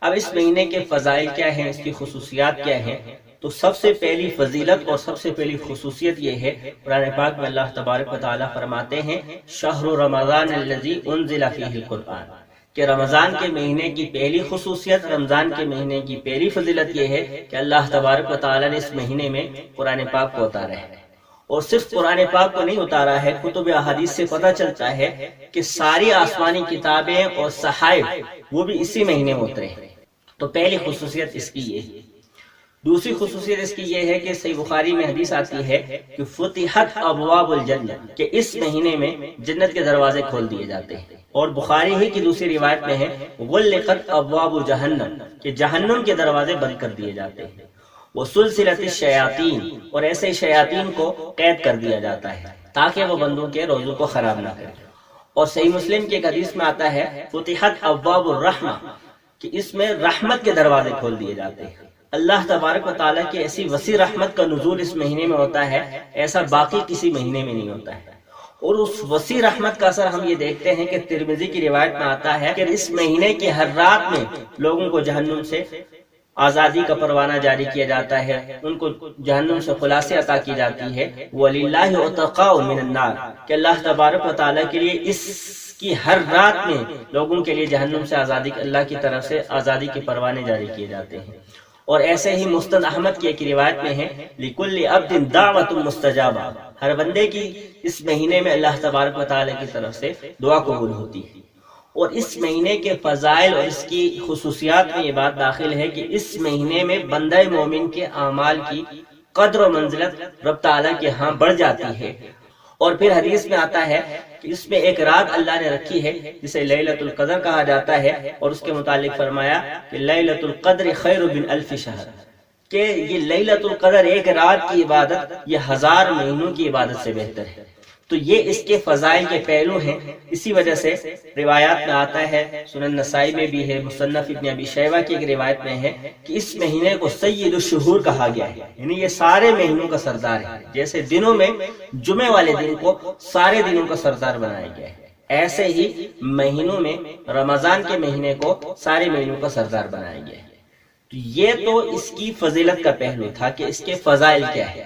اب اس مہینے کے فضائل کیا ہیں، اس کی خصوصیات کیا ہیں؟ تو سب سے پہلی فضیلت اور سب سے پہلی خصوصیت یہ ہے، قرآن پاک میں اللہ تبارک و تعالیٰ فرماتے ہیں شہر رمضان الذی انزل فیہ القرآن، کہ رمضان کے مہینے کی پہلی خصوصیت، رمضان کے مہینے کی پہلی فضیلت یہ ہے کہ اللہ تبارک و تعالیٰ نے اس مہینے میں قرآن پاک کو اتارا ہے۔ اور صرف قرآن پاک کو نہیں اتارا ہے، کتب احادیث سے پتہ چلتا ہے کہ ساری آسمانی کتابیں اور صحائف وہ بھی اسی مہینے میں اترے ہیں۔ تو پہلی خصوصیت اس کی یہ ہے۔ دوسری خصوصیت اس کی یہ ہے کہ صحیح بخاری میں حدیث آتی ہے کہ فتحت ابواب الجنہ، کہ اس مہینے میں جنت کے دروازے کھول دیے جاتے ہیں۔ اور بخاری ہی کی دوسری روایت میں ہے غلقت ابواب جہنم، کہ جہنم کے دروازے بند کر دیے جاتے ہیں۔ وسلسلت الشیاطین، اور ایسے شیاطین کو قید کر دیا جاتا ہے تاکہ وہ بندوں کے روزوں کو خراب نہ کرے۔ اور صحیح مسلم کی ایک حدیث میں آتا ہے فتحت ابواب الرحمہ، کہ اس میں رحمت کے دروازے کھول دیے جاتے ہیں۔ اللہ تبارک و تعالیٰ کی ایسی وسیع رحمت کا نزول اس مہینے میں ہوتا ہے، ایسا باقی کسی مہینے میں نہیں ہوتا ہے۔ اور اس وسیع رحمت کا اثر ہم یہ دیکھتے ہیں کہ ترمذی کی روایت میں آتا ہے کہ اس مہینے کی ہر رات میں لوگوں کو جہنم سے آزادی کا پروانہ جاری کیا جاتا ہے، ان کو جہنم سے خلاصی عطا کی جاتی ہے۔ وَلِلَّهِ عُتَقَاءُ مِنَ النَّارِ، کہ اللہ تبارک و تعالیٰ کے لیے اس کی ہر رات میں لوگوں کے لیے جہنم سے آزادی، اللہ کی طرف سے آزادی کے پروانے جاری کیے جاتے ہیں۔ اور ایسے ہی مستند احمد کی ایک روایت میں ہے لِكُلِّ عَبْدٍ دَعْوَةٌ مُسْتَجَابَةٌ، ہر بندے کی اس مہینے میں اللہ تبارک و تعالیٰ کی طرف سے دعا قبول ہوتی ہے۔ اور اس مہینے کے فضائل اور اس کی خصوصیات میں یہ بات داخل ہے کہ اس مہینے میں بندہ مومن کے اعمال کی قدر و منزلت رب تعالیٰ کے ہاں بڑھ جاتی ہے۔ اور پھر حدیث میں آتا ہے کہ اس میں ایک رات اللہ نے رکھی ہے جسے لیلۃ القدر کہا جاتا ہے، اور اس کے متعلق فرمایا کہ لیلۃ القدر خیر من الف شہر، کہ یہ لیلۃ القدر ایک رات کی عبادت یہ 1000 مہینوں کی عبادت سے بہتر ہے۔ تو یہ اس کے فضائل کے پہلو ہیں۔ اسی وجہ سے روایات میں آتا ہے، سنن نسائی میں بھی ہے، مصنف ابن ابی شیبہ کی ایک روایت میں ہے کہ اس مہینے کو سید الشہور کہا گیا ہے، یعنی یہ سارے مہینوں کا سردار ہے۔ جیسے دنوں میں جمعے والے دن کو سارے دنوں کا سردار بنایا گیا ہے، ایسے ہی مہینوں میں رمضان کے مہینے کو سارے مہینوں کا سردار بنایا گیا ہے۔ تو یہ تو اس کی فضیلت کا پہلو تھا کہ اس کے فضائل کیا ہے۔